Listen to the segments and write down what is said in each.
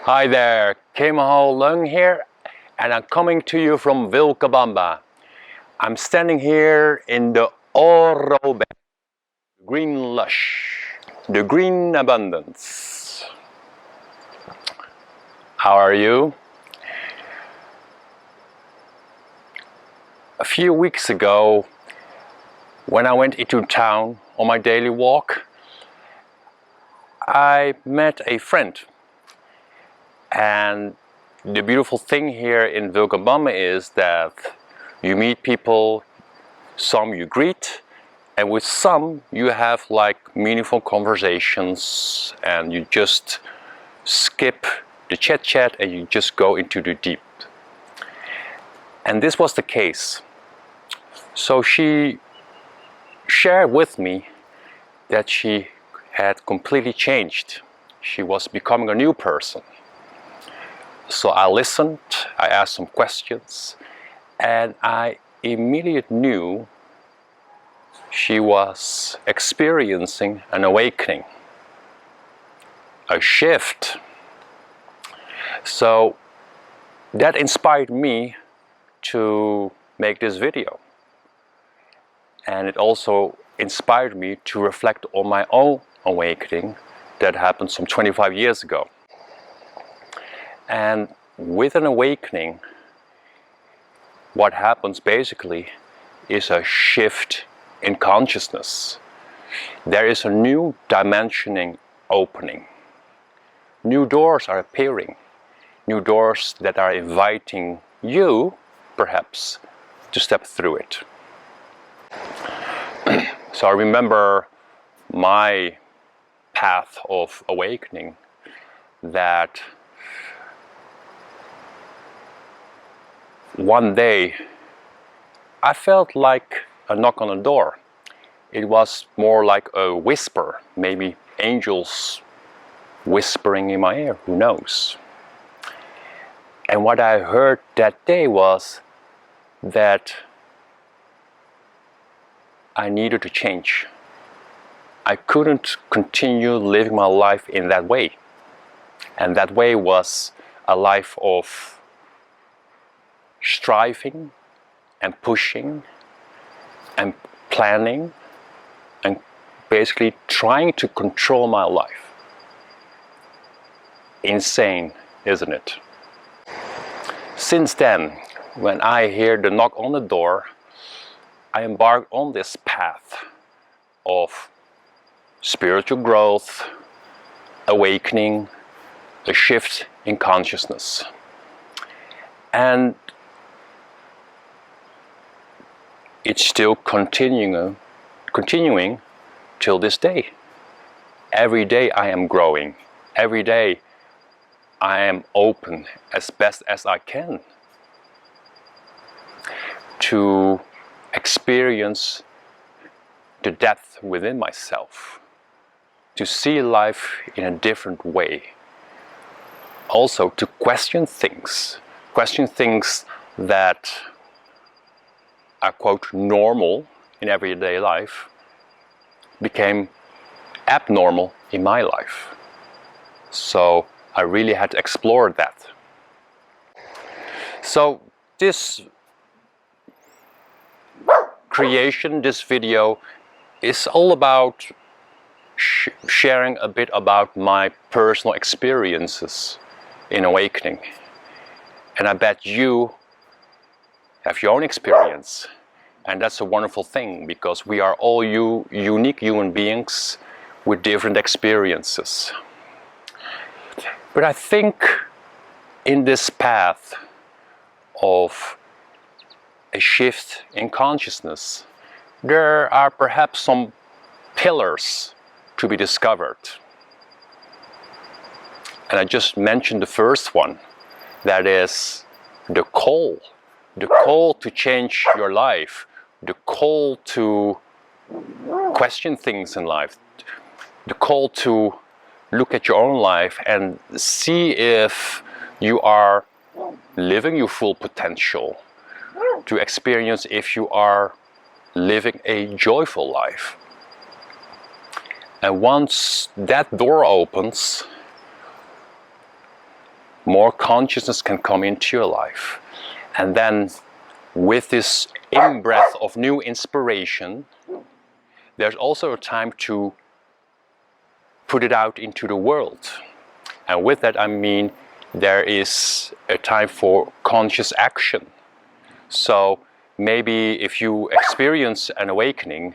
Hi there, Kim Ho Leung here, and I'm coming to you from Vilcabamba. I'm standing here in the Oro Bed, green lush, the green abundance. How are you? A few weeks ago, when I went into town on my daily walk, I met a friend. And the beautiful thing here in Vilcabamba is that you meet people, some you greet, and with some you have like meaningful conversations and you just skip the chit chat and you just go into the deep. And this was the case. So she shared with me that she had completely changed. She was becoming a new person. So I listened, I asked some questions, and I immediately knew she was experiencing an awakening, a shift. So that inspired me to make this video. And it also inspired me to reflect on my own awakening that happened some 25 years ago. And with an awakening, what happens basically is a shift in consciousness. There is a new dimensioning opening. New doors are appearing. New doors that are inviting you, perhaps, to step through it. So I remember my path of awakening, that one day I felt like a knock on the door. It was more like a whisper, maybe angels whispering in my ear, who knows. And what I heard that day was that I needed to change. I couldn't continue living my life in that way. And that way was a life of striving and pushing and planning and basically trying to control my life. Insane, isn't it? Since then, when I hear the knock on the door, I embark on this path of spiritual growth, awakening, a shift in consciousness. And it's still continuing till this day. Every day I am growing. Every day I am open as best as I can to experience the depth within myself, to see life in a different way. Also to question things that are quote normal in everyday life became abnormal in my life. So I really had to explore that. So this creation, this video, is all about sharing a bit about my personal experiences in awakening. And I bet you have your own experience, and that's a wonderful thing, because we are all unique human beings with different experiences. But I think in this path of a shift in consciousness, there are perhaps some pillars to be discovered. And I just mentioned the first one, that is the call to change your life, the call to question things in life, the call to look at your own life and see if you are living your full potential, to experience if you are living a joyful life. And once that door opens, more consciousness can come into your life. And then with this in-breath of new inspiration, there's also a time to put it out into the world. And with that I mean there is a time for conscious action. So maybe if you experience an awakening,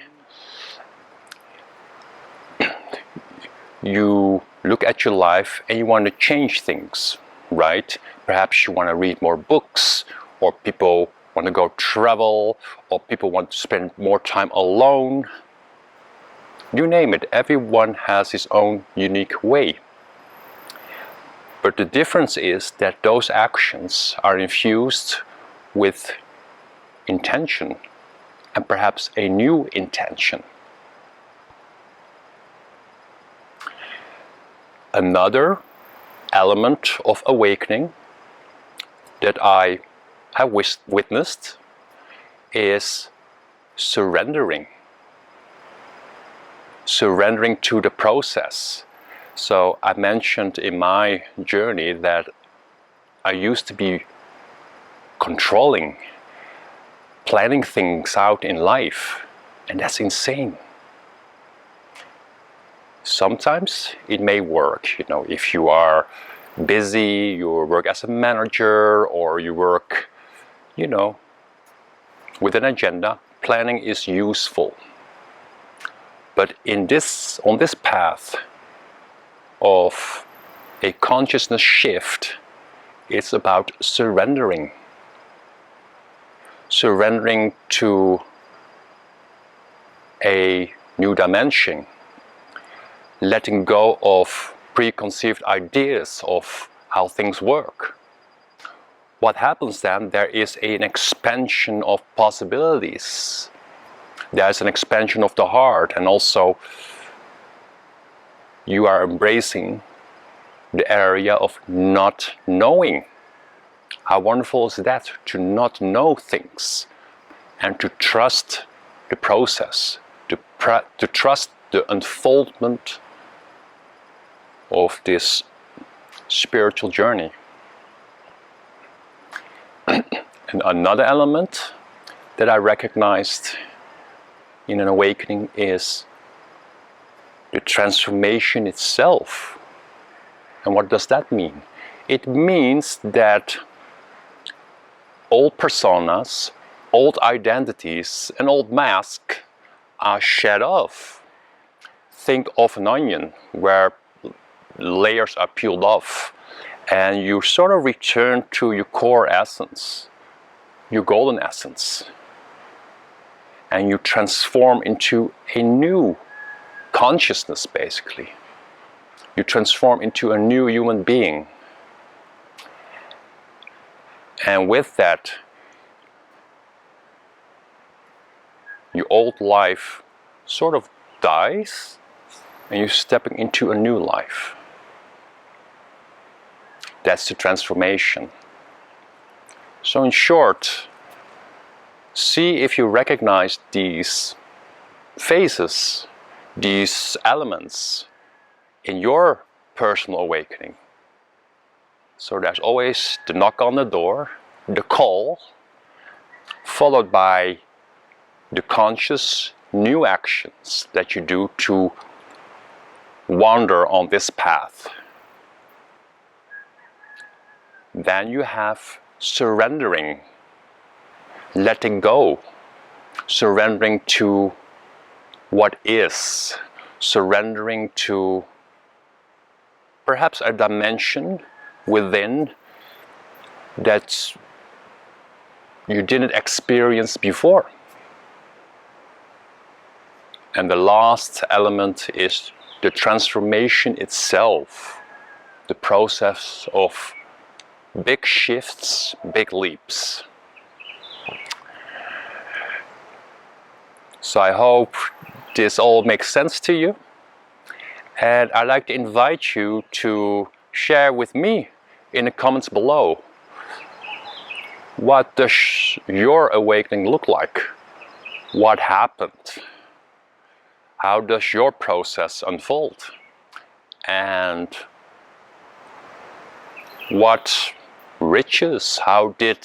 you look at your life and you want to change things, right? Perhaps you want to read more books, or people want to go travel, or people want to spend more time alone. You name it, everyone has his own unique way. But the difference is that those actions are infused with intention, and perhaps a new intention. Another element of awakening that I have witnessed is surrendering. Surrendering to the process. So I mentioned in my journey that I used to be controlling, planning things out in life, and that's insane. Sometimes it may work, if you are busy, you work as a manager, or you work, with an agenda, planning is useful. But on this path of a consciousness shift, it's about surrendering. Surrendering to a new dimension. Letting go of preconceived ideas of how things work. What happens then? There is an expansion of possibilities. There's an expansion of the heart, and also you are embracing the area of not knowing. How wonderful is that, to not know things and to trust the process, to trust the unfoldment of this spiritual journey. And another element that I recognized in an awakening is the transformation itself. And what does that mean? It means that old personas, old identities, and old masks are shed off. Think of an onion where layers are peeled off, and you sort of return to your core essence, your golden essence, and you transform into a new consciousness, basically. You transform into a new human being. And with that, your old life sort of dies, and you're stepping into a new life. That's the transformation. So in short, see if you recognize these phases, these elements in your personal awakening. So there's always the knock on the door, the call, followed by the conscious new actions that you do to wander on this path. Then you have surrendering, letting go, surrendering to what is, surrendering to perhaps a dimension within that you didn't experience before. And the last element is the transformation itself, the process of big shifts, big leaps. So I hope this all makes sense to you, and I'd like to invite you to share with me in the comments below, what does your awakening look like? What happened? How does your process unfold? And What riches, how did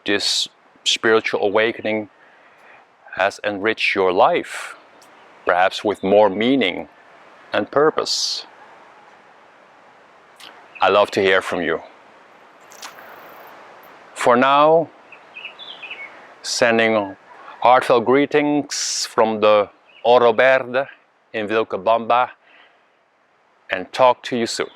this spiritual awakening has enriched your life? Perhaps with more meaning and purpose. I love to hear from you. For now, sending heartfelt greetings from the Oro Verde in Vilcabamba, and talk to you soon.